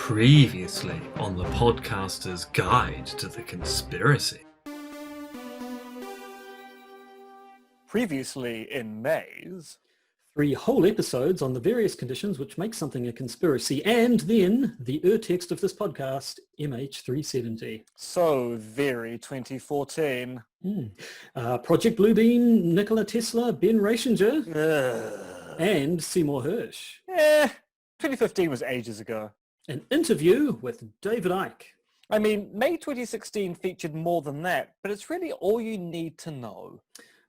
Previously on the podcaster's guide to the conspiracy. Previously in May's 3 whole episodes on the various conditions which make something a conspiracy, and then the text of this podcast, MH370. So Very 2014. Project Bluebeam, Nikola Tesla, Ben Reisinger, Ugh. and Seymour Hersh. 2015 was ages ago. An interview with David Icke. I mean, May 2016 featured more than that, but it's really all you need to know.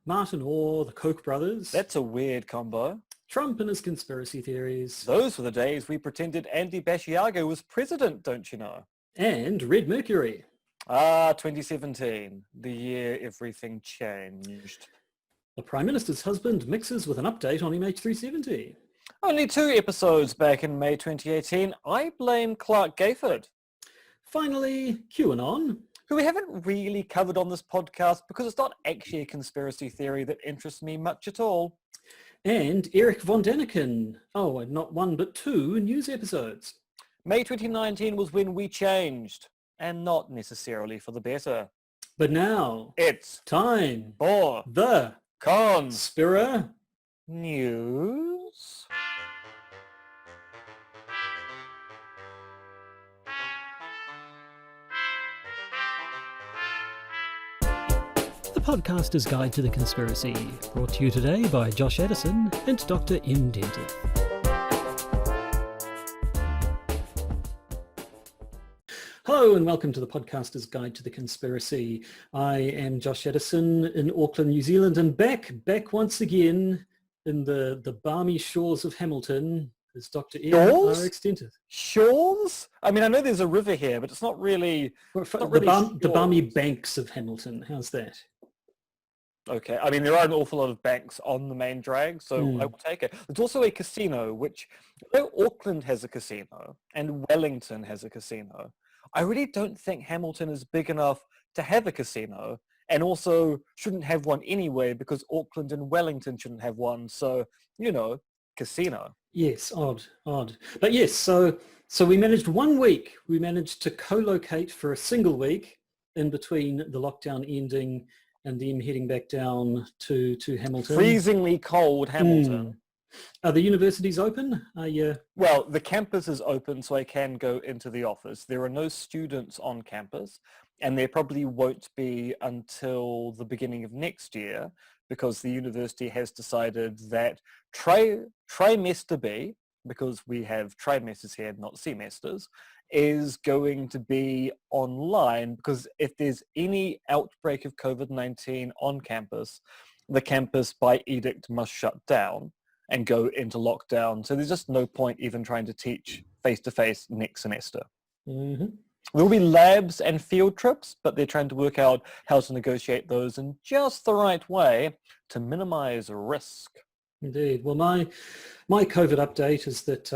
Martin Orr, the Koch brothers. That's a weird combo. Trump and his conspiracy theories. Those were the days we pretended Andy Basiago was president, don't you know? And Red Mercury. 2017, the year everything changed. The Prime Minister's husband mixes with an update on MH370. Only 2 episodes back in May 2018. I blame Clark Gayford. Finally, QAnon. Who we haven't really covered on this podcast because it's not actually a conspiracy theory that interests me much at all. And Eric von Daniken. Oh, and not 1 but 2 news episodes. May 2019 was when we changed, and not necessarily for the better. But now, It's time for the Conspiranews. News. The Podcaster's Guide to the Conspiracy, brought to you today by Josh Addison and Dr. M. Denton. Hello and welcome to the Podcaster's Guide to the Conspiracy. I am Josh Addison in Auckland, New Zealand, and back once again in the balmy shores of Hamilton is Dr. M. Shores? R. Extended. Shores? I mean, I know there's a river here, but it's not really... The balmy banks of Hamilton. How's that? Okay, I mean, there are an awful lot of banks on the main drag, so I will take it. There's also a casino, which, though Auckland has a casino and Wellington has a casino, I really don't think Hamilton is big enough to have a casino, and also shouldn't have one anyway because Auckland and Wellington shouldn't have one, so, you know, casino. Yes, odd. But yes, so we managed 1 week. We managed to co-locate for a single week in between the lockdown ending and them heading back down to Hamilton. Freezingly cold Hamilton. Are the universities open? Well, the campus is open, so I can go into the office. There are no students on campus, and there probably won't be until the beginning of next year, because the university has decided that trimester B, because we have trimesters here, not semesters, is going to be online, because if there's any outbreak of COVID-19 on campus, the campus by edict must shut down and go into lockdown. So there's just no point even trying to teach face-to-face next semester. Mm-hmm. There will be labs and field trips, but they're trying to work out how to negotiate those in just the right way to minimize risk. Indeed. Well, my COVID update is that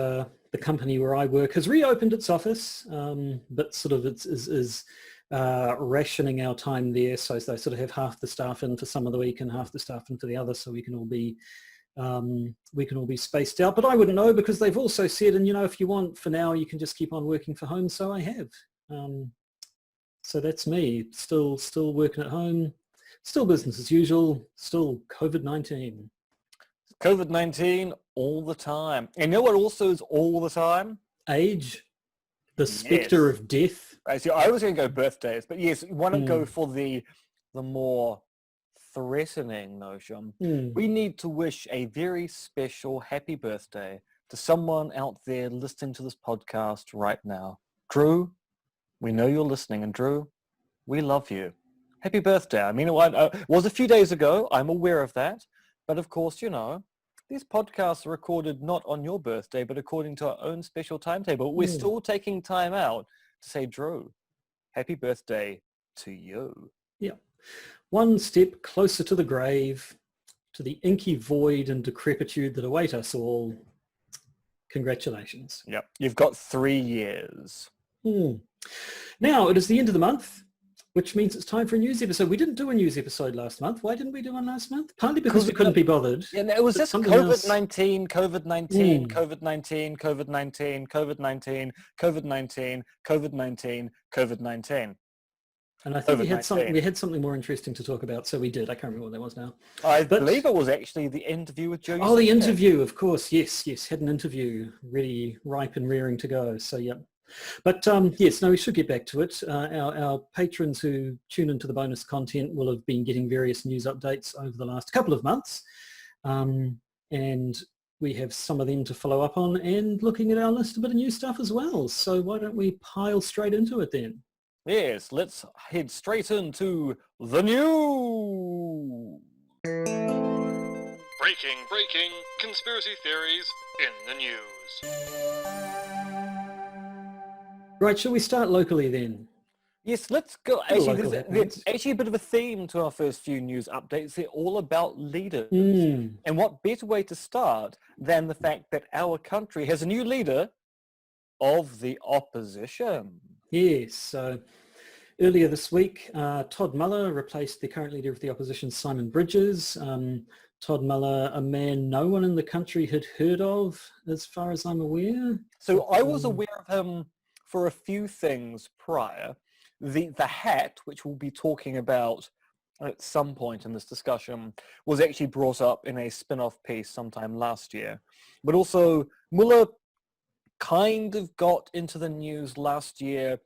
the company where I work has reopened its office, but sort of is rationing our time there. So they sort of have half the staff in for some of the week and half the staff in for the other, so we can all be spaced out. But I wouldn't know, because they've also said, and if you want, for now, you can just keep on working from home. So I have. So that's me, still working at home, still business as usual, still COVID-19. COVID-19 all the time. And you know what also is all the time? Age, the spectre of death. Right, so I was going to go birthdays, but yes, why not go for the more threatening notion? We need to wish a very special happy birthday to someone out there listening to this podcast right now. Drew, we know you're listening, and Drew, we love you. Happy birthday. I mean, it was a few days ago. I'm aware of that. But of course, these podcasts are recorded not on your birthday, but according to our own special timetable. We're still taking time out to say, Drew, happy birthday to you. Yeah. One step closer to the grave, to the inky void and decrepitude that await us all. Congratulations. Yep. You've got 3 years. Now, it is the end of the month, which means it's time for a news episode. We didn't do a news episode last month. Why didn't we do one last month? Partly because we couldn't be bothered. Yeah, no, it was but just something else- COVID-19, COVID-19, COVID-19, COVID-19, COVID-19, COVID-19, COVID-19, COVID-19. And I think we had COVID-19. something more interesting to talk about, so we did. I can't remember what that was now. I believe it was actually the interview with Joe. Oh, the interview, of course. Yes, had an interview ready, ripe and rearing to go. So, yeah. But yes, no, we should get back to it. Our patrons who tune into the bonus content will have been getting various news updates over the last couple of months. And we have some of them to follow up on, and looking at our list, a bit of new stuff as well. So why don't we pile straight into it then? Yes, let's head straight into the news. Breaking conspiracy theories in the news. Right, shall we start locally then? Yes, let's go. Bit of Actually, local there's happenings. actually a bit of a theme to our first few news updates. They're all about leaders. And what better way to start than the fact that our country has a new leader of the opposition? Yes, so earlier this week, Todd Muller replaced the current leader of the opposition, Simon Bridges. Todd Muller, a man no one in the country had heard of, as far as I'm aware. So I was aware of him for a few things prior. The hat, which we'll be talking about at some point in this discussion, was actually brought up in a spin-off piece sometime last year. But also, Muller kind of got into the news last year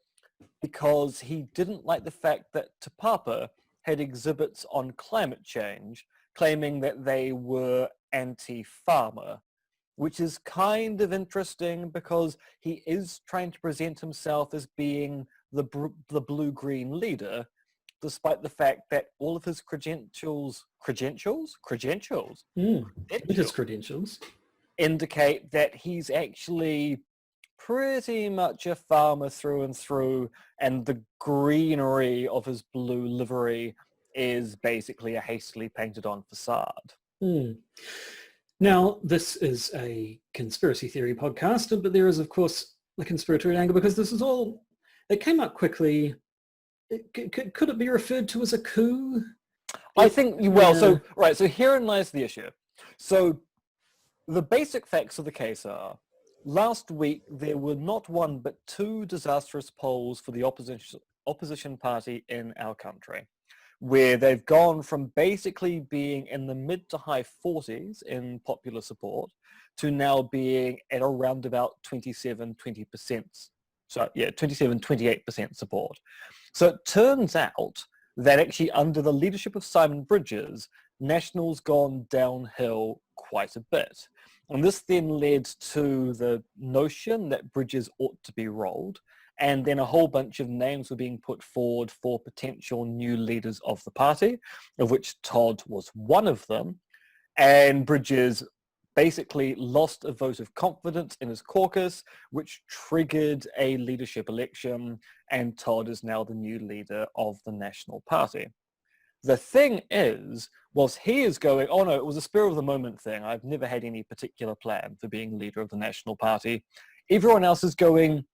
because he didn't like the fact that Te Papa had exhibits on climate change, claiming that they were anti-farmer, which is kind of interesting because he is trying to present himself as being the blue-green leader, despite the fact that all of his credentials indicate that he's actually pretty much a farmer through and through, and the greenery of his blue livery is basically a hastily painted on facade. Now, this is a conspiracy theory podcast, but there is, of course, the conspiratory angle, because this is all, it came up quickly. Could it be referred to as a coup? I think, well, so herein lies the issue. So the basic facts of the case are, last week there were not one but two disastrous polls for the opposition party in our country, where they've gone from basically being in the mid to high 40s in popular support to now being at around about 27-28% support. So it turns out that actually under the leadership of Simon Bridges, National's gone downhill quite a bit. And this then led to the notion that Bridges ought to be rolled, and then a whole bunch of names were being put forward for potential new leaders of the party, of which Todd was one of them. And Bridges basically lost a vote of confidence in his caucus, which triggered a leadership election, and Todd is now the new leader of the National Party. The thing is, whilst he is going, oh no, it was a spur of the moment thing, I've never had any particular plan for being leader of the National Party, everyone else is going,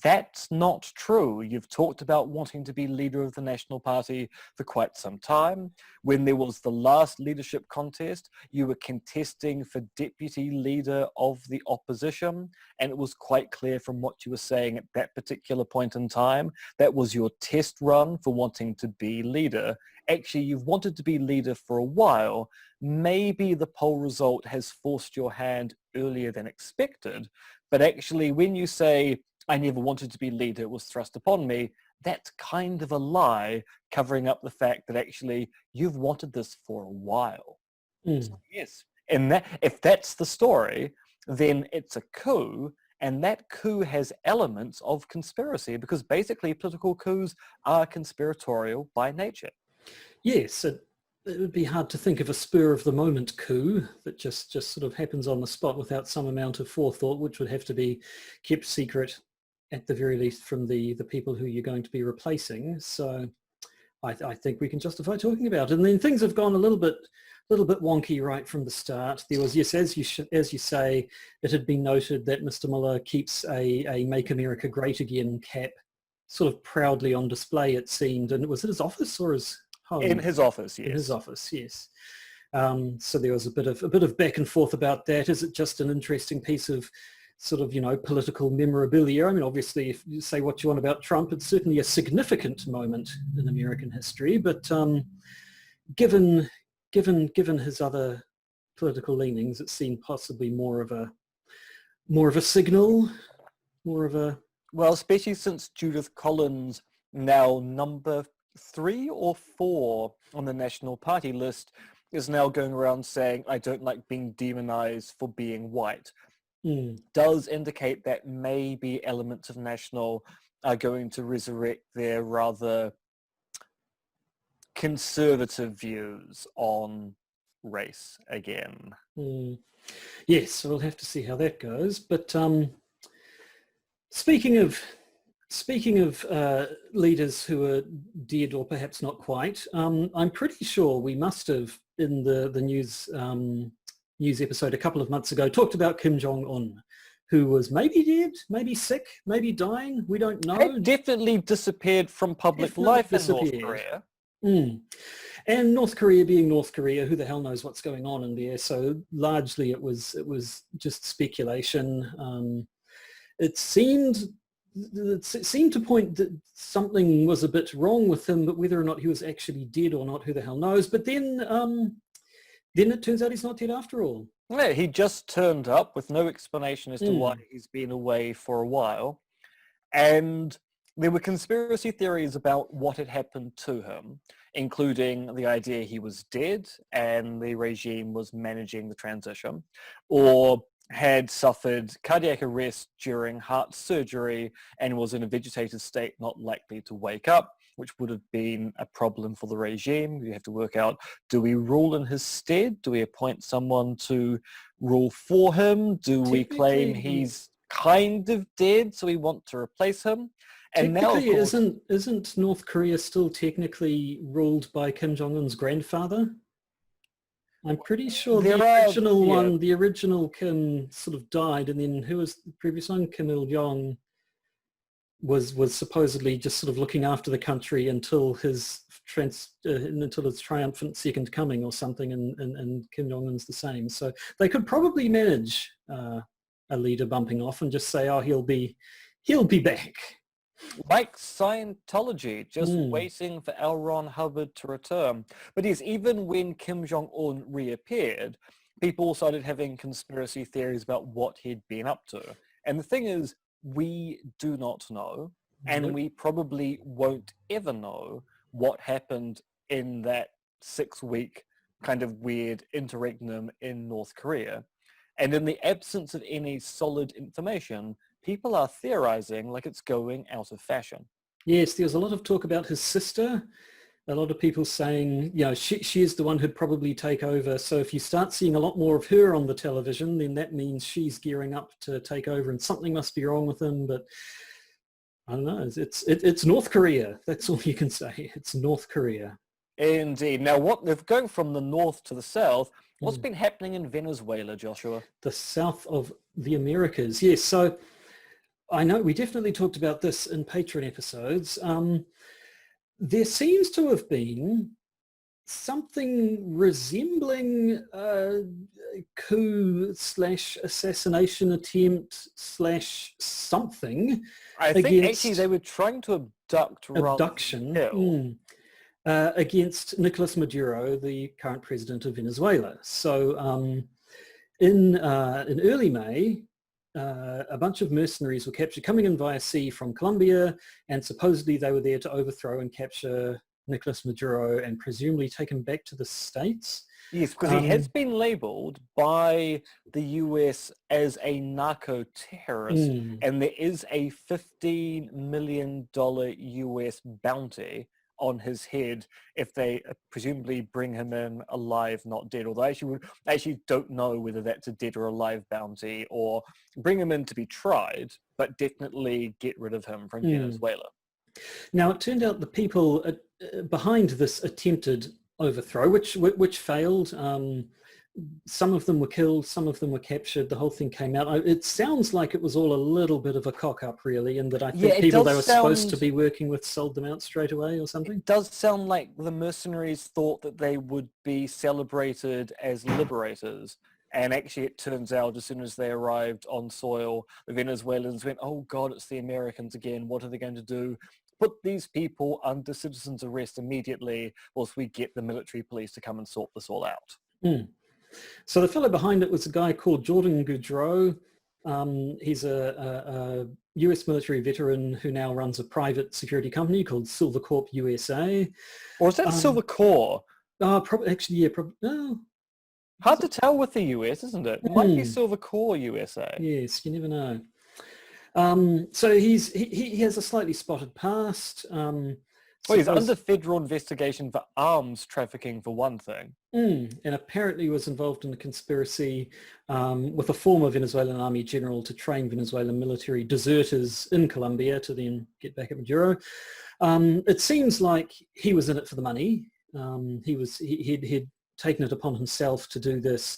that's not true. You've talked about wanting to be leader of the National Party for quite some time. When there was the last leadership contest, you were contesting for deputy leader of the opposition, and it was quite clear from what you were saying at that particular point in time, that was your test run for wanting to be leader. Actually, you've wanted to be leader for a while. Maybe the poll result has forced your hand earlier than expected, but actually when you say, I never wanted to be leader, it was thrust upon me, that's kind of a lie, covering up the fact that actually you've wanted this for a while. So yes, and that, if that's the story, then it's a coup, and that coup has elements of conspiracy, because basically political coups are conspiratorial by nature. Yes, it would be hard to think of a spur-of-the-moment coup that just sort of happens on the spot without some amount of forethought, which would have to be kept secret at the very least from the people who you're going to be replacing. So I think we can justify talking about it. And then things have gone a little bit wonky right from the start. There was, yes, as you say, it had been noted that Mr. Muller keeps a Make America Great Again cap sort of proudly on display, it seemed. And was it his office or his home? In his office, yes. In his office, yes. So there was a bit of back and forth about that. Is it just an interesting piece of sort of, political memorabilia? I mean, obviously, if you say what you want about Trump, it's certainly a significant moment in American history. But given his other political leanings, it seemed possibly more of a signal, more of a... Well, especially since Judith Collins, now number 3 or 4 on the National Party list, is now going around saying, I don't like being demonized for being white. Does indicate that maybe elements of National are going to resurrect their rather conservative views on race again. Yes, so we'll have to see how that goes. But speaking of leaders who are dead or perhaps not quite, I'm pretty sure we must have, in the news episode a couple of months ago, talked about Kim Jong-un, who was maybe dead, maybe sick, maybe dying. We don't know. Had definitely disappeared from public life in North Korea. And North Korea being North Korea, who the hell knows what's going on in there? So largely it was just speculation. It seemed to point that something was a bit wrong with him, but whether or not he was actually dead or not, who the hell knows? But then it turns out he's not dead after all. Yeah, he just turned up with no explanation as to why he's been away for a while. And there were conspiracy theories about what had happened to him, including the idea he was dead and the regime was managing the transition, or had suffered cardiac arrest during heart surgery and was in a vegetative state not likely to wake up, which would have been a problem for the regime. You have to work out, do we rule in his stead? Do we appoint someone to rule for him? Do we claim he's kind of dead, so we want to replace him? And now, of course, isn't North Korea still technically ruled by Kim Jong-un's grandfather? I'm pretty sure the original Kim sort of died, and then who was the previous one? Kim Il-jong was supposedly just sort of looking after the country until his triumphant second coming or something, and Kim Jong-un's the same. So they could probably manage a leader bumping off and just say, oh, he'll be back. Like Scientology, just waiting for L. Ron Hubbard to return. But yes, even when Kim Jong-un reappeared, people started having conspiracy theories about what he'd been up to. And the thing is, we do not know, and we probably won't ever know what happened in that 6-week kind of weird interregnum in North Korea. And in the absence of any solid information, people are theorizing like it's going out of fashion. Yes, there was a lot of talk about his sister. A lot of people saying, she is the one who'd probably take over. So if you start seeing a lot more of her on the television, then that means she's gearing up to take over, and something must be wrong with him. But I don't know. It's North Korea. That's all you can say. It's North Korea. Indeed. Now, going from the north to the south, what's been happening in Venezuela, Joshua? The south of the Americas. Yes. So I know we definitely talked about this in Patreon episodes. There seems to have been something resembling a coup / assassination attempt / something. I think actually they were trying to abduction against Nicolas Maduro, the current president of Venezuela. So in early May, a bunch of mercenaries were captured coming in via sea from Colombia, and supposedly they were there to overthrow and capture Nicolas Maduro and presumably take him back to the States. Yes, because he has been labeled by the US as a narco-terrorist, and there is a $15 million US bounty on his head if they presumably bring him in alive, not dead. Although I actually don't know whether that's a dead or alive bounty, or bring him in to be tried, but definitely get rid of him from Venezuela. Now, it turned out the people behind this attempted overthrow, which failed. some of them were killed, some of them were captured. The whole thing came out. It sounds like it was all a little bit of a cock-up, really, and that I think people they were supposed to be working with sold them out straight away or something. It does sound like the mercenaries thought that they would be celebrated as liberators. And actually, it turns out as soon as they arrived on soil, the Venezuelans went, oh, God, it's the Americans again. What are they going to do? Put these people under citizen's arrest immediately whilst we get the military police to come and sort this all out. Mm. So the fellow behind it was a guy called Jordan Goudreau. He's a US military veteran who now runs a private security company called Silver Corp USA. Or is that Silver Corps? Probably, actually, yeah. No. Hard to tell with the US, isn't it? It might be Silver Corps USA. Yes, you never know. So he has a slightly spotted past. Well, he's under federal investigation for arms trafficking, for one thing. And apparently was involved in a conspiracy with a former Venezuelan army general to train Venezuelan military deserters in Colombia to then get back at Maduro. It seems like he was in it for the money. He'd taken it upon himself to do this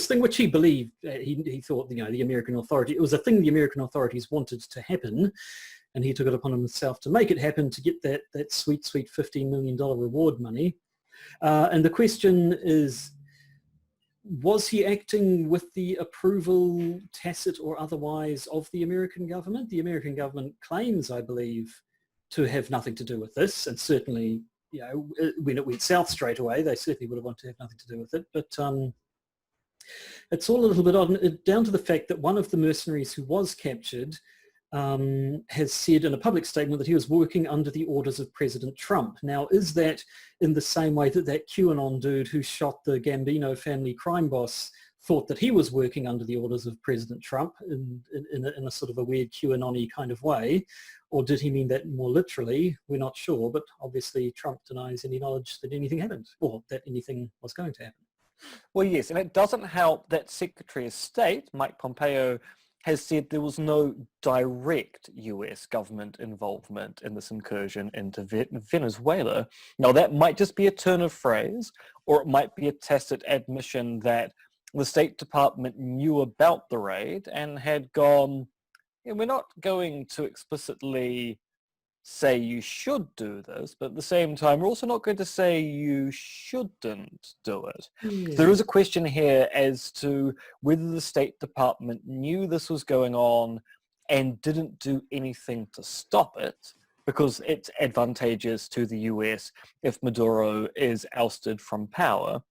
thing, which he believed, he thought, the American authority, it was a thing the American authorities wanted to happen. And he took it upon himself to make it happen, to get that sweet $15 million reward money. And the question is, was he acting with the approval, tacit or otherwise, of the American government? The American government claims, I believe, to have nothing to do with this. And certainly, when it went south straight away, they certainly would have wanted to have nothing to do with it. But it's all a little bit odd, down to the fact that one of the mercenaries who was captured has said in a public statement that he was working under the orders of President Trump. Now, is that in the same way that QAnon dude who shot the Gambino family crime boss thought that he was working under the orders of President Trump in a sort of a weird QAnon-y kind of way? Or did he mean that more literally? We're not sure, but obviously Trump denies any knowledge that anything happened or that anything was going to happen. Well, yes, and it doesn't help that Secretary of State, Mike Pompeo, has said there was no direct US government involvement in this incursion into Venezuela. Now, that might just be a turn of phrase, or it might be a tacit admission that the State Department knew about the raid and had gone, we're not going to explicitly say you should do this, but at the same time, we're also not going to say you shouldn't do it. So there is a question here as to whether the State Department knew this was going on and didn't do anything to stop it, because it's advantageous to the US if Maduro is ousted from power,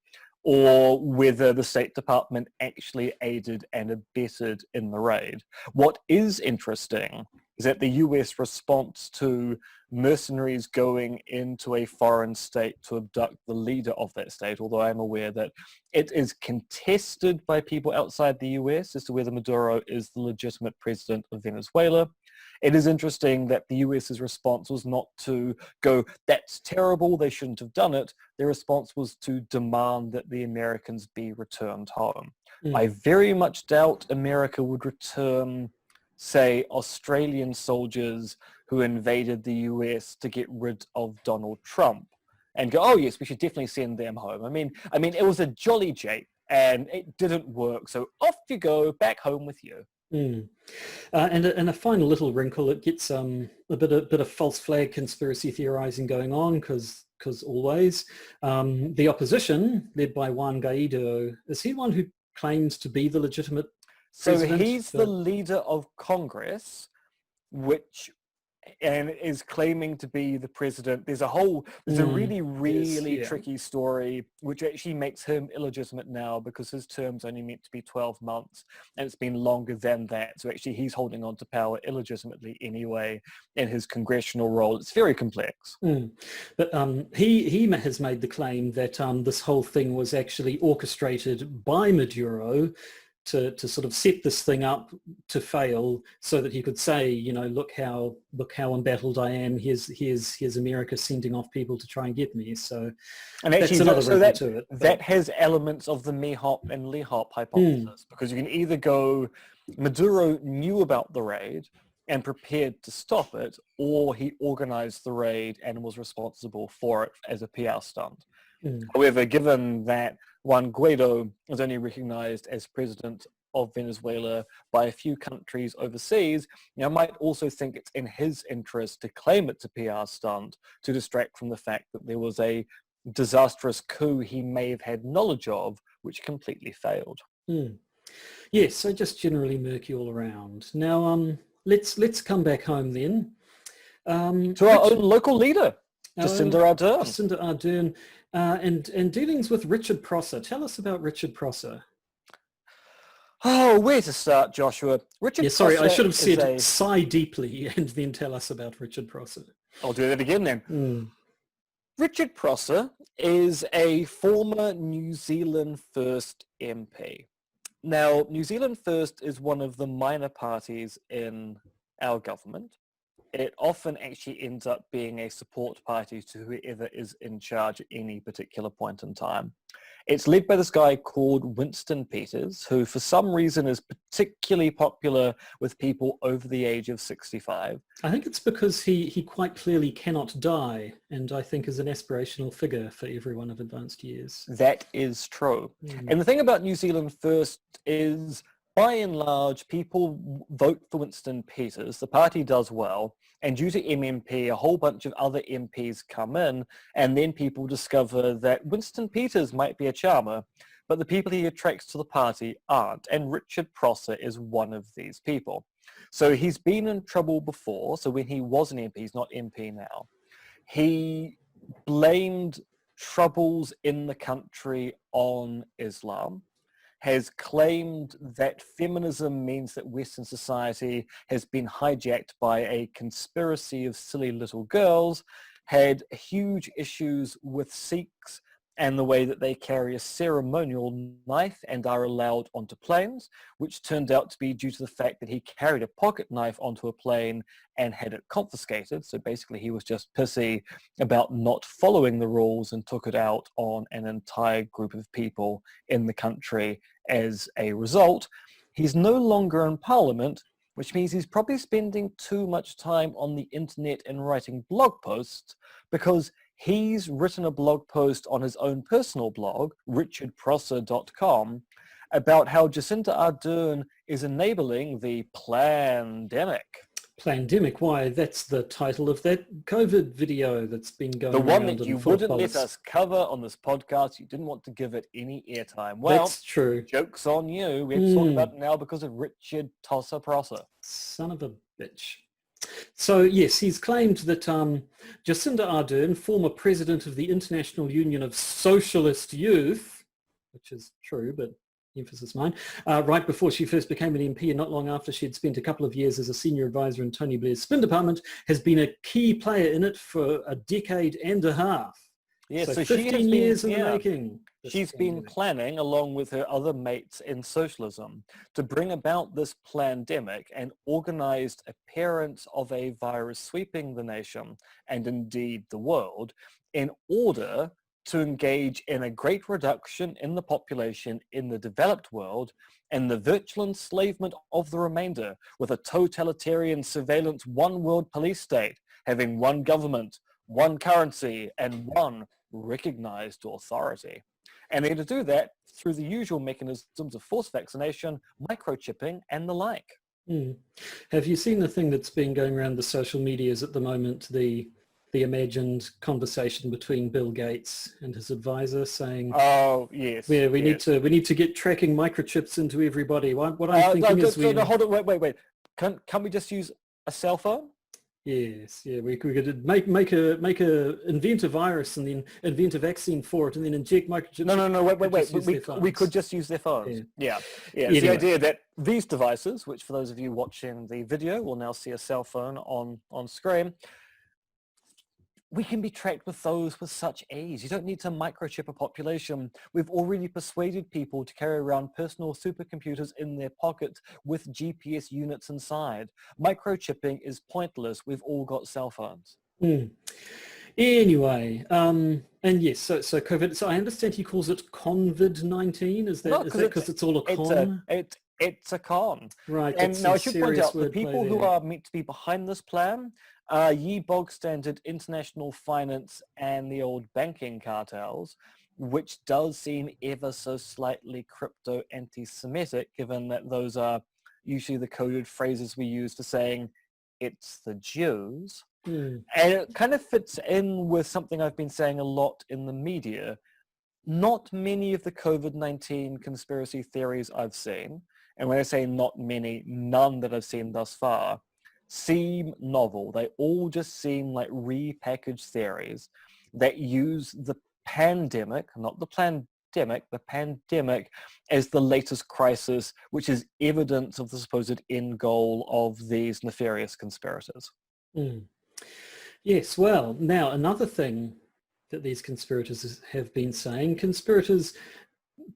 or whether the State Department actually aided and abetted in the raid. What is interesting is that the US response to mercenaries going into a foreign state to abduct the leader of that state, although I'm aware that it is contested by people outside the US as to whether Maduro is the legitimate president of Venezuela. It is interesting that the US's response was not to go, that's terrible, they shouldn't have done it. Their response was to demand that the Americans be returned home. I very much doubt America would return, say, Australian soldiers who invaded the US to get rid of Donald Trump and go, oh yes, we should definitely send them home. I mean, it was a jolly jape and it didn't work. So off you go, back home with you. And a final little wrinkle, it gets a bit of false flag conspiracy theorizing going on, because always the opposition, led by Juan Guaido, is he one who claims to be the legitimate president? So he's the leader of Congress, and is claiming to be the president. There's a really tricky story, which actually makes him illegitimate now because his term's only meant to be 12 months, and it's been longer than that. So actually he's holding on to power illegitimately anyway in his congressional role. It's very complex. But he has made the claim that this whole thing was actually orchestrated by Maduro to sort of set this thing up to fail, so that he could say, look how embattled I am. Here's America sending off people to try and get me. So, and actually, that's another wrinkle to it. That has elements of the MEHOP and LEHOP hypothesis, because you can either go, Maduro knew about the raid and prepared to stop it, or he organized the raid and was responsible for it as a PR stunt. However, given that Juan Guaido is only recognized as president of Venezuela by a few countries overseas, might also think it's in his interest to claim it's a PR stunt to distract from the fact that there was a disastrous coup he may have had knowledge of, which completely failed. Yes, so just generally murky all around. Now, let's come back home then. To our own local leader, Jacinda Ardern. Jacinda Ardern, and dealings with Richard Prosser. Tell us about Richard Prosser. Oh, where to start, Joshua? Richard Sorry, Prosser I should have said sigh deeply and then tell us about Richard Prosser. I'll do that again then. Richard Prosser is a former New Zealand First MP. Now, New Zealand First is one of the minor parties in our government. It often actually ends up being a support party to whoever is in charge at any particular point in time. It's led by this guy called Winston Peters, who for some reason is particularly popular with people over the age of 65. I think it's because he quite clearly cannot die, and I think is an aspirational figure for everyone of advanced years. That is true. And the thing about New Zealand First is, by and large, people vote for Winston Peters. The party does well. And due to MMP, a whole bunch of other MPs come in, and then people discover that Winston Peters might be a charmer, but the people he attracts to the party aren't. And Richard Prosser is one of these people. So he's been in trouble before. So when he was an MP, he's not MP now. He blamed troubles in the country on Islam, has claimed that feminism means that Western society has been hijacked by a conspiracy of silly little girls, had huge issues with Sikhs and the way that they carry a ceremonial knife and are allowed onto planes, which turned out to be due to the fact that he carried a pocket knife onto a plane and had it confiscated. So basically he was just pissy about not following the rules and took it out on an entire group of people in the country as a result. He's no longer in Parliament, which means he's probably spending too much time on the internet and writing blog posts, because he's written a blog post on his own personal blog, richardprosser.com, about how Jacinda Ardern is enabling the plandemic. Plandemic, why? That's the title of that COVID video that's been going around. The one that you wouldn't let us cover on this podcast. You didn't want to give it any airtime. Well, that's true. Joke's on you. We have to talk about it now because of Richard Tosser Prosser. Son of a bitch. So yes, he's claimed that Jacinda Ardern, former president of the International Union of Socialist Youth, which is true, but emphasis mine, right before she first became an MP and not long after she had spent a couple of years as a senior advisor in Tony Blair's spin department, has been a key player in it for a decade and a half. Yeah, so so 15 years in the making. She's been planning, along with her other mates in socialism, to bring about this plandemic and organized appearance of a virus sweeping the nation and indeed the world in order to engage in a great reduction in the population in the developed world and the virtual enslavement of the remainder, with a totalitarian surveillance one world police state having one government, one currency, and one recognized authority. And they're to do that through the usual mechanisms of forced vaccination, microchipping, and the like. Have you seen the thing that's been going around the social medias at the moment, the imagined conversation between Bill Gates and his advisor saying, "Oh yes, yeah, we need to get tracking microchips into everybody." What I'm thinking is, hold on, wait. Can we just use a cell phone? Yes, yeah, we could invent a virus and then invent a vaccine for it and then inject microchips. No, wait. We could just use their phones. Yeah. It's anyway. The idea that these devices, which for those of you watching the video will now see a cell phone on screen, we can be tracked with those with such ease. You don't need to microchip a population. We've already persuaded people to carry around personal supercomputers in their pockets with GPS units inside. Microchipping is pointless. We've all got cell phones. Anyway, and yes, so COVID. So I understand he calls it COVID-19. Is that because it's all a con? It's a con. Right. And now I should point out, the people who are meant to be behind this plan are ye bog standard international finance and the old banking cartels. which does seem ever so slightly crypto-anti-Semitic, given that those are usually the coded phrases we use for saying it's the Jews. Mm. And it kind of fits in with something I've been saying a lot in the media. Not many of the COVID-19 conspiracy theories I've seen, and when I say not many, none that I've seen thus far, seem novel. They all just seem like repackaged theories that use the pandemic, not the pandemic, the pandemic as the latest crisis, which is evidence of the supposed end goal of these nefarious conspirators. Mm. Yes, well, now another thing that these conspirators have been saying, conspirators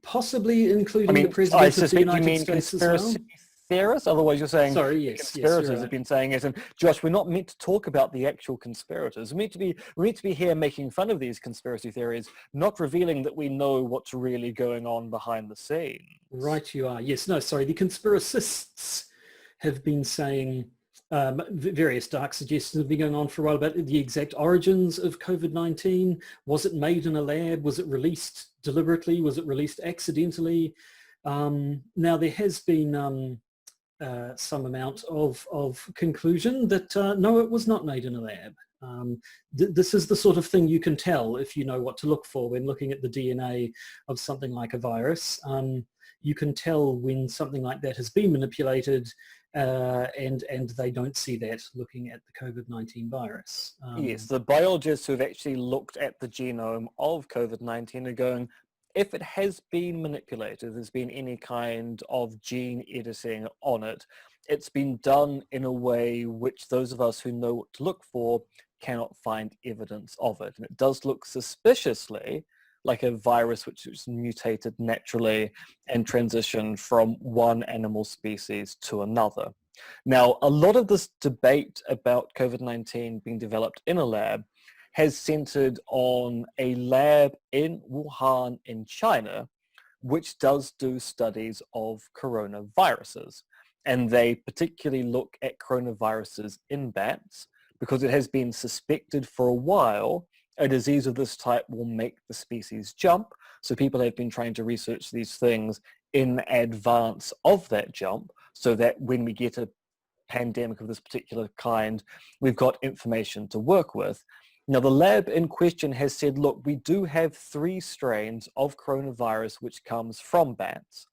possibly including the I President of the suspect you United mean States as well. conspiracy theorists, otherwise you're saying Sorry, yes, conspirators you're have right. been saying it. And Josh, we're not meant to talk about the actual conspirators. We're meant to be here making fun of these conspiracy theories, not revealing that we know what's really going on behind the scenes. Right, you are. Yes, no, sorry. The conspiracists have been saying various dark suggestions have been going on for a while about the exact origins of COVID-19. Was it made in a lab? Was it released deliberately? Was it released accidentally? Now, there has been some amount of conclusion that no, it was not made in a lab. This is the sort of thing you can tell if you know what to look for when looking at the DNA of something like a virus. You can tell when something like that has been manipulated and they don't see that looking at the COVID-19 virus. Yes, the biologists who have actually looked at the genome of COVID-19 are going, if it has been manipulated, there's been any kind of gene editing on it, it's been done in a way which those of us who know what to look for cannot find evidence of it. And it does look suspiciously like a virus which is mutated naturally and transitioned from one animal species to another. Now, a lot of this debate about COVID-19 being developed in a lab has centered on a lab in Wuhan in China, which does do studies of coronaviruses. And they particularly look at coronaviruses in bats because it has been suspected for a while a disease of this type will make the species jump. So people have been trying to research these things in advance of that jump so that when we get a pandemic of this particular kind, we've got information to work with. Now, the lab in question has said, look, we do have 3 strains of coronavirus which comes from bats,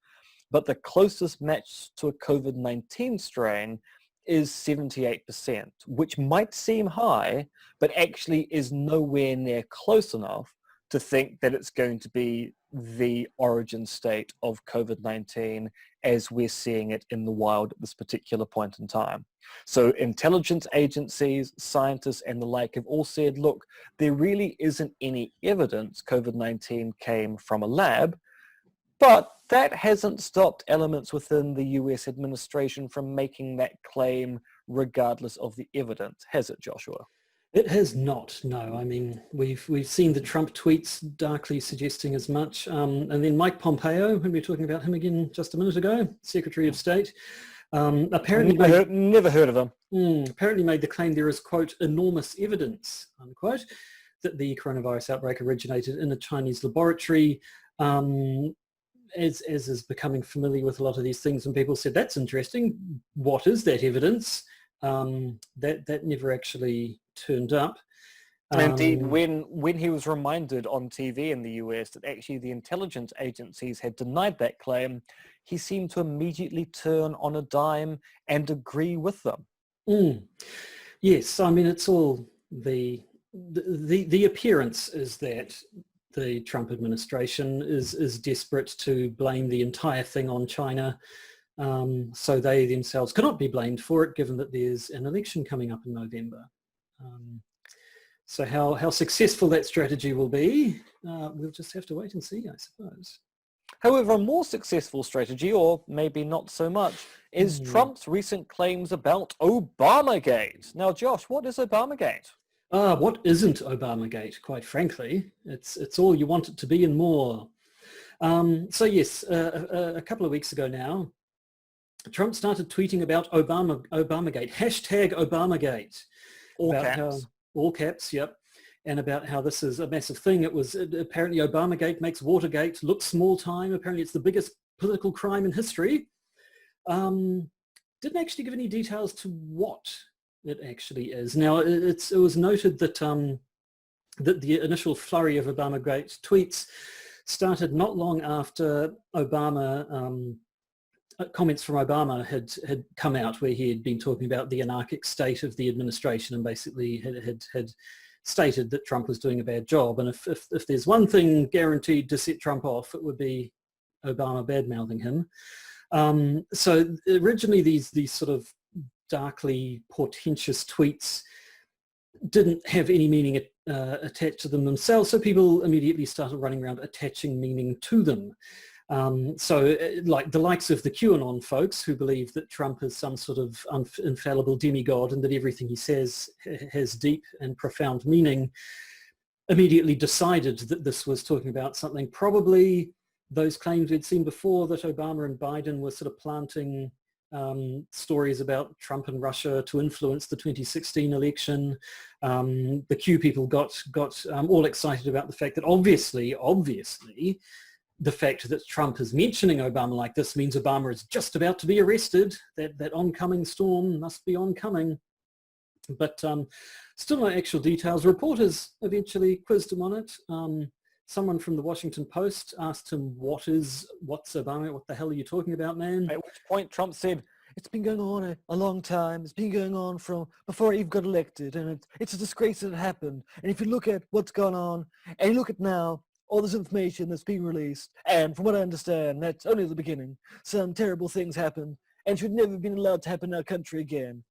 but the closest match to a COVID-19 strain is 78%, which might seem high, but actually is nowhere near close enough to think that it's going to be the origin state of COVID-19 as we're seeing it in the wild at this particular point in time. So intelligence agencies, scientists, and the like have all said, look, there really isn't any evidence COVID-19 came from a lab, but that hasn't stopped elements within the US administration from making that claim regardless of the evidence, has it, Joshua? It has not, no. I mean, we've seen the Trump tweets darkly suggesting as much. And then Mike Pompeo, when we were talking about him again just a minute ago, Secretary of State, apparently never heard of him. Apparently made the claim there is, quote, enormous evidence, unquote, that the coronavirus outbreak originated in a Chinese laboratory. As is becoming familiar with a lot of these things, and people said, that's interesting. What is that evidence? That never actually turned up. Indeed, when he was reminded on TV in the US that actually the intelligence agencies had denied that claim, he seemed to immediately turn on a dime and agree with them. Yes, I mean, it's all the appearance is that the Trump administration is desperate to blame the entire thing on China. So they themselves cannot be blamed for it, given that there's an election coming up in November. So how successful that strategy will be, we'll just have to wait and see, I suppose. However, a more successful strategy, or maybe not so much, is Trump's recent claims about Obamagate. Now, Josh, what is Obamagate? What isn't Obamagate, quite frankly? It's all you want it to be and more. So yes, a couple of weeks ago now, Trump started tweeting about Obamagate, hashtag Obamagate. All caps. All caps, yep. and about how this is a massive thing. It was apparently Obamagate makes Watergate look small time. Apparently it's the biggest political crime in history. Didn't actually give any details to what it actually is. Now, it was noted that that the initial flurry of Obamagate tweets started not long after Obama, comments from Obama had come out, where he had been talking about the anarchic state of the administration and basically had stated that Trump was doing a bad job. And if there's one thing guaranteed to set Trump off, it would be Obama bad-mouthing him. So originally these sort of darkly portentous tweets didn't have any meaning attached to them themselves, so people immediately started running around attaching meaning to them. So like the likes of the QAnon folks who believe that Trump is some sort of infallible demigod and that everything he says has deep and profound meaning, immediately decided that this was talking about something, probably those claims we'd seen before that Obama and Biden were sort of planting stories about Trump and Russia to influence the 2016 election. The Q people got all excited about the fact that obviously, the fact that Trump is mentioning Obama like this means Obama is just about to be arrested. That oncoming storm must be oncoming. But still no actual details. Reporters eventually quizzed him on it. Someone from the Washington Post asked him, what's Obama? What the hell are you talking about, man? At which point Trump said, it's been going on a long time. It's been going on from before Eve got elected, and it's a disgrace that it happened. And if you look at what's gone on, and you look at now, all this information that's being released, and from what I understand, that's only the beginning. Some terrible things happened, and should never have been allowed to happen in our country again.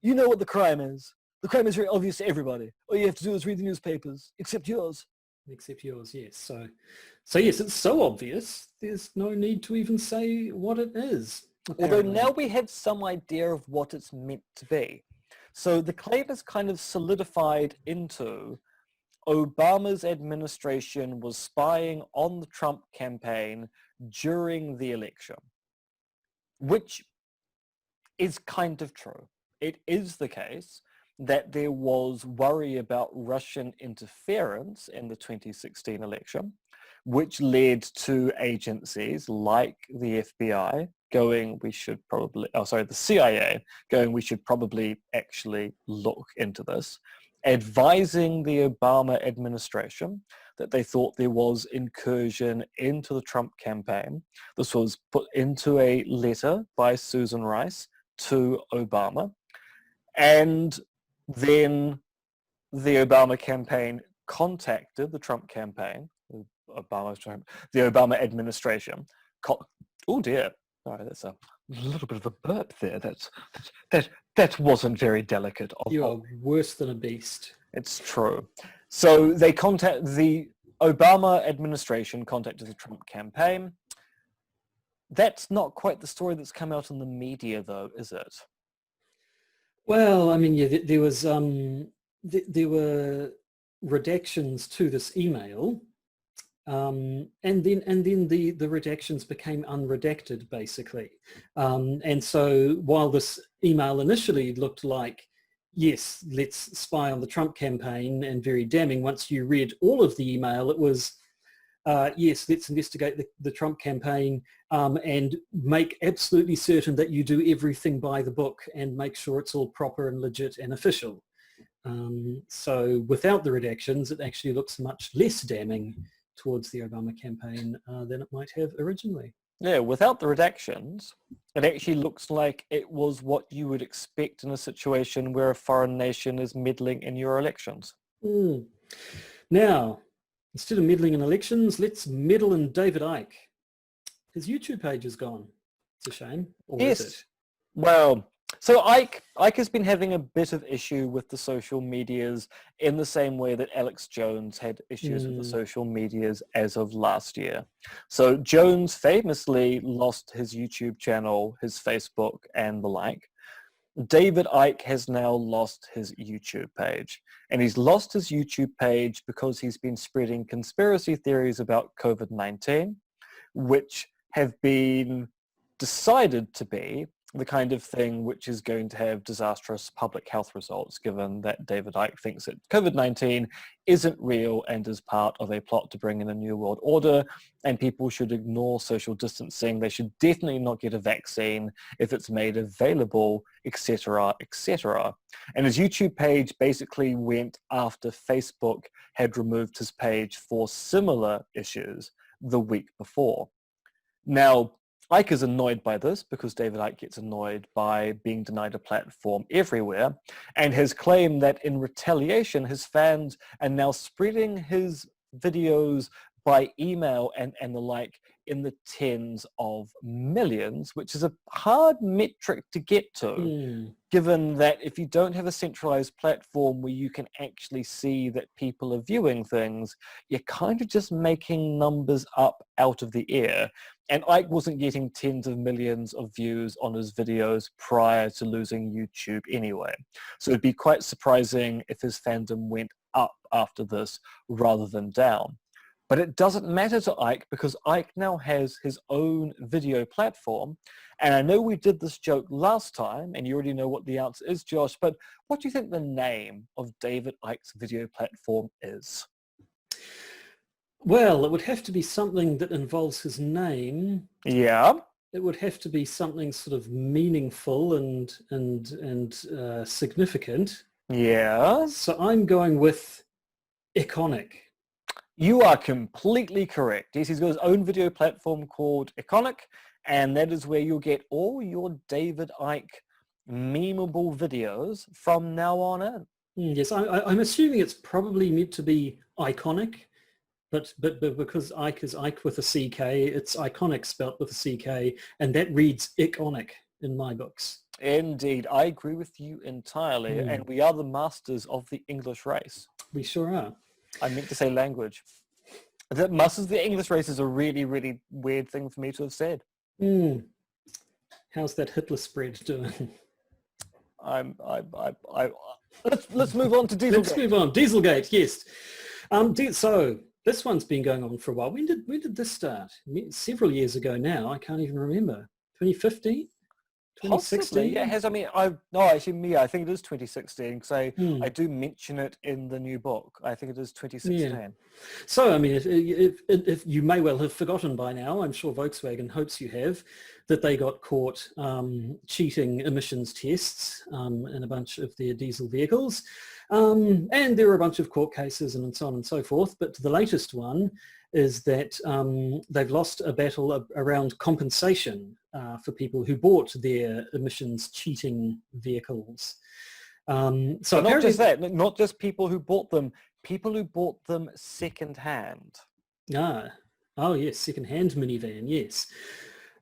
You know what the crime is. The crime is very obvious to everybody. All you have to do is read the newspapers, except yours. Except yours, yes. So yes, it's so obvious, there's no need to even say what it is. Apparently. Although now we have some idea of what it's meant to be. So the claim is kind of solidified into Obama's administration was spying on the Trump campaign during the election, which is kind of true. It is the case that there was worry about Russian interference in the 2016 election, which led to agencies like the FBI going, the CIA going, we should probably actually look into this, advising the Obama administration that they thought there was incursion into the Trump campaign. This was put into a letter by Susan Rice to Obama, and then the Obama campaign contacted the Trump campaign, the Obama administration. Oh dear, sorry, that's a little bit of a burp there. That wasn't very delicate. You are worse than a beast. It's true. So the Obama administration contacted the Trump campaign. That's not quite the story that's come out in the media, though, is it? Well, I mean, yeah, there was there were redactions to this email, and then the redactions became unredacted, basically. And so while this email initially looked like, yes, let's spy on the Trump campaign, and very damning, once you read all of the email, it was, yes, let's investigate the Trump campaign and make absolutely certain that you do everything by the book and make sure it's all proper and legit and official. So without the redactions, it actually looks much less damning towards the Obama campaign than it might have originally. Yeah, without the redactions, it actually looks like it was what you would expect in a situation where a foreign nation is meddling in your elections. Now, instead of meddling in elections, let's meddle in David Icke. His YouTube page is gone. It's a shame. Or yes. Is it? Well, so Icke has been having a bit of issue with the social medias in the same way that Alex Jones had issues with the social medias as of last year. So Jones famously lost his YouTube channel, his Facebook, and the like. David Icke has now lost his YouTube page. And he's lost his YouTube page because he's been spreading conspiracy theories about COVID-19, which have been decided to be the kind of thing which is going to have disastrous public health results, given that David Icke thinks that COVID-19 isn't real and is part of a plot to bring in a new world order, and people should ignore social distancing. They should definitely not get a vaccine if it's made available, etc., etc. And his YouTube page basically went after Facebook had removed his page for similar issues the week before. Now, Icke is annoyed by this because David Icke gets annoyed by being denied a platform everywhere, and has claimed that in retaliation his fans are now spreading his videos by email and the like in the tens of millions, which is a hard metric to get to, given that if you don't have a centralized platform where you can actually see that people are viewing things, you're kind of just making numbers up out of the air. And Icke wasn't getting tens of millions of views on his videos prior to losing YouTube anyway. So it'd be quite surprising if his fandom went up after this rather than down. But it doesn't matter to Icke because Icke now has his own video platform. And I know we did this joke last time, and you already know what the answer is, Josh, but what do you think the name of David Icke's video platform is? Well, it would have to be something that involves his name. Yeah. It would have to be something sort of meaningful and significant. Yeah. So I'm going with Iconic. You are completely correct. Yes, he's got his own video platform called Iconic, and that is where you'll get all your David Icke memeable videos from now on in. Yes, I'm assuming it's probably meant to be iconic, but because Icke is Icke with a CK, it's iconic spelt with a CK, and that reads Iconic in my books. Indeed, I agree with you entirely, and we are the masters of the English race. We sure are. I meant to say language. The masters of the English race is a really, really weird thing for me to have said. How's that Hitler spread doing? Let's move on to Dieselgate. Let's move on. Dieselgate, yes. So this one's been going on for a while. When did this start? Several years ago now. I can't even remember. 2015? 2016? Possibly, yeah, it has. I mean, I think it is 2016 because I do mention it in the new book. I think it is 2016. Yeah. So, I mean, if you may well have forgotten by now, I'm sure Volkswagen hopes you have, that they got caught cheating emissions tests in a bunch of their diesel vehicles. And there were a bunch of court cases and so on and so forth. But the latest one is that they've lost a battle around compensation for people who bought their emissions cheating vehicles. So not just that, not just people who bought them second-hand. Oh yes, second-hand minivan, yes.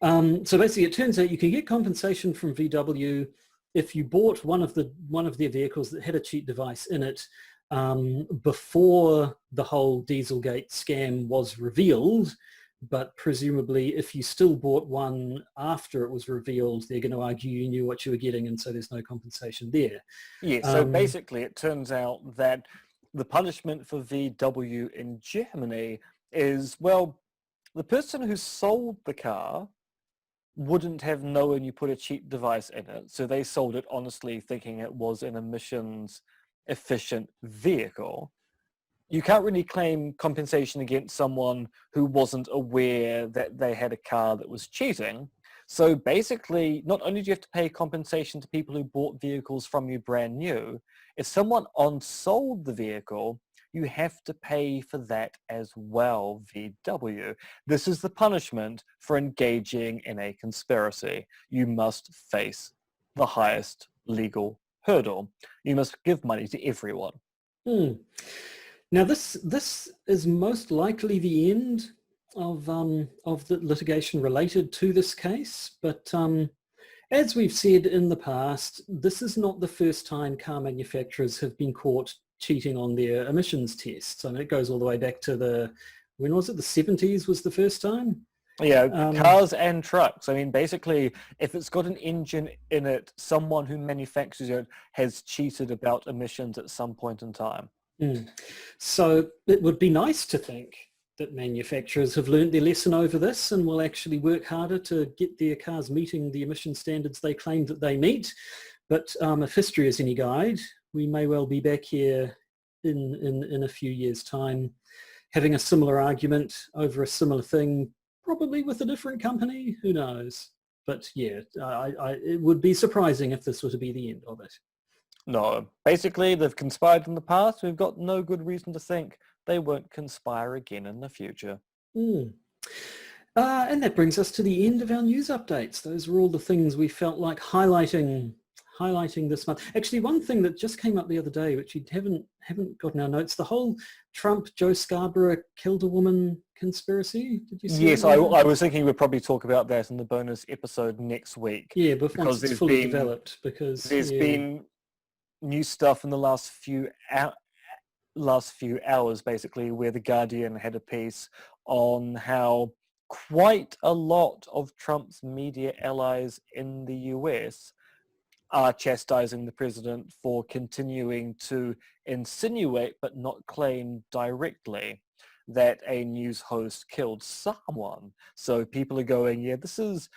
So basically it turns out you can get compensation from VW if you bought one of their vehicles that had a cheat device in it before the whole Dieselgate scam was revealed, but presumably if you still bought one after it was revealed, they're going to argue you knew what you were getting, and so there's no compensation there. Yeah, so basically it turns out that the punishment for VW in Germany is, well, the person who sold the car wouldn't have known you put a cheat device in it, so they sold it honestly thinking it was an emissions efficient vehicle. You can't really claim compensation against someone who wasn't aware that they had a car that was cheating. So basically, not only do you have to pay compensation to people who bought vehicles from you brand new, if someone on-sold the vehicle, you have to pay for that as well, VW. This is the punishment for engaging in a conspiracy. You must face the highest legal hurdle. You must give money to everyone. Now this is most likely the end of the litigation related to this case, but as we've said in the past, this is not the first time car manufacturers have been caught cheating on their emissions tests. I mean, it goes all the way back to when was it? The 70s was the first time? Yeah, cars and trucks. I mean, basically, if it's got an engine in it, someone who manufactures it has cheated about emissions at some point in time. So it would be nice to think that manufacturers have learnt their lesson over this and will actually work harder to get their cars meeting the emission standards they claim that they meet. But if history is any guide, we may well be back here in a few years' time having a similar argument over a similar thing, probably with a different company, who knows. But yeah, it would be surprising if this were to be the end of it. No, basically they've conspired in the past. We've got no good reason to think they won't conspire again in the future. And that brings us to the end of our news updates. Those were all the things we felt like highlighting this month. Actually, one thing that just came up the other day, which you haven't got in our notes, the whole Trump, Joe Scarborough killed a woman conspiracy. Did you see? Yes, I was thinking we'd probably talk about that in the bonus episode next week. Yeah, but once it's fully developed, because there's been new stuff in the last few hours, basically, where The Guardian had a piece on how quite a lot of Trump's media allies in the US are chastising the president for continuing to insinuate but not claim directly that a news host killed someone. So people are going, yeah, this is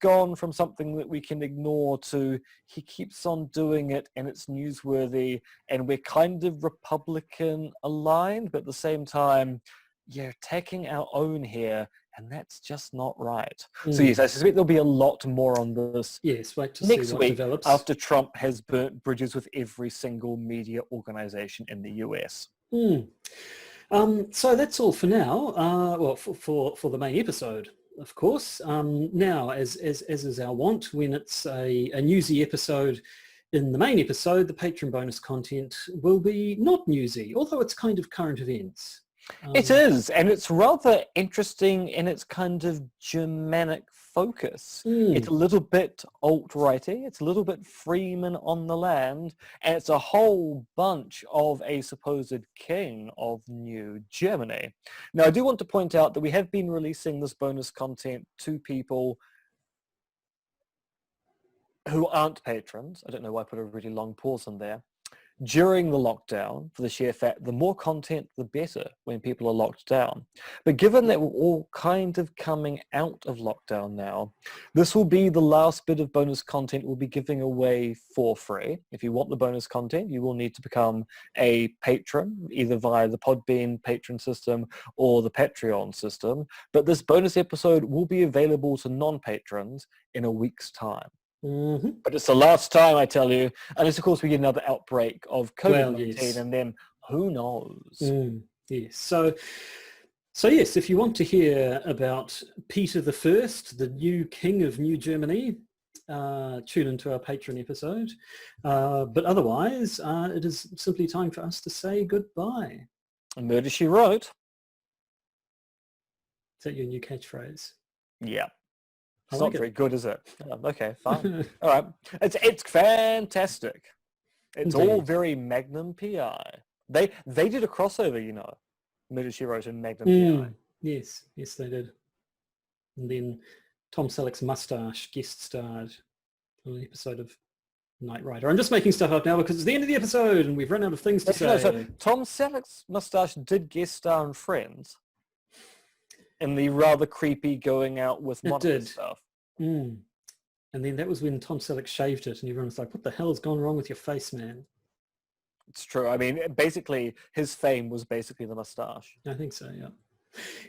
gone from something that we can ignore to he keeps on doing it and it's newsworthy and we're kind of Republican aligned, but at the same time, you're attacking our own here, and that's just not right. So yes, I suspect there'll be a lot more on this wait to next see what week develops. after Trump has burnt bridges with every single media organization in the US. So that's all for now. Well, for the main episode, of course. Now, as is our wont, when it's a newsy episode in the main episode, the patron bonus content will be not newsy, although it's kind of current events. It is, and it's rather interesting in its kind of Germanic focus. It's a little bit alt-righty, it's a little bit Freeman on the land, and it's a whole bunch of a supposed king of New Germany. Now, I do want to point out that we have been releasing this bonus content to people who aren't patrons. I don't know why I put a really long pause on there. During the lockdown, for the sheer fact, the more content, the better when people are locked down. But given that we're all kind of coming out of lockdown now, this will be the last bit of bonus content we'll be giving away for free. If you want the bonus content, you will need to become a patron, either via the Podbean patron system or the Patreon system. But this bonus episode will be available to non-patrons in a week's time. But it's the last time, I tell you, unless of course we get another outbreak of COVID-19, and then who knows? Yes. So yes, if you want to hear about Peter I, the new king of New Germany, tune into our Patreon episode. But otherwise, it is simply time for us to say goodbye. Murder, She Wrote. Is that your new catchphrase? Yeah. It's like not very it. good, is it? Okay, fine. All right. It's fantastic. It's all very Magnum PI. They did a crossover, you know. Murder, She Wrote and Magnum PI. Yes, they did. And then Tom Selleck's mustache guest starred on an episode of Knight Rider. I'm just making stuff up now because it's the end of the episode and we've run out of things to say. No, so Tom Selleck's mustache did guest star in Friends. In the rather creepy going out with Monica stuff. And then that was when Tom Selleck shaved it and everyone was like, what the hell's gone wrong with your face, man? It's true. I mean, basically, his fame was basically the mustache. I think so, yeah.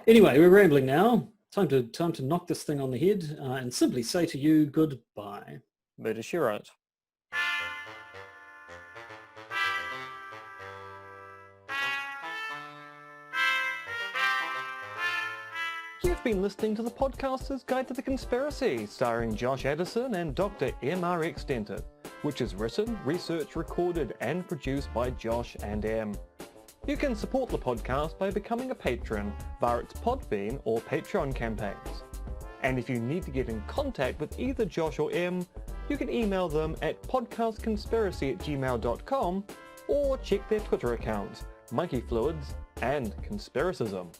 Anyway, we're rambling now. Time to knock this thing on the head and simply say to you goodbye. Murder, She Wrote. You've been listening to the Podcaster's Guide to the Conspiracy, starring Josh Addison and Dr. M.R. Extenter, which is written, researched, recorded, and produced by Josh and M. You can support the podcast by becoming a patron via its Podbean or Patreon campaigns. And if you need to get in contact with either Josh or M, you can email them at podcastconspiracy@gmail.com or check their Twitter accounts, Monkey Fluids and Conspiracism.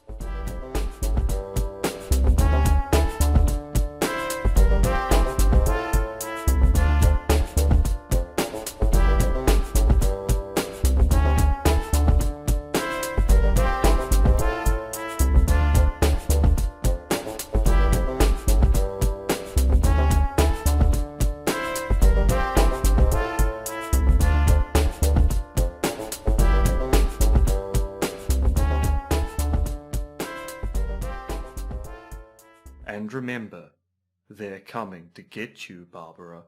And remember, they're coming to get you, Barbara.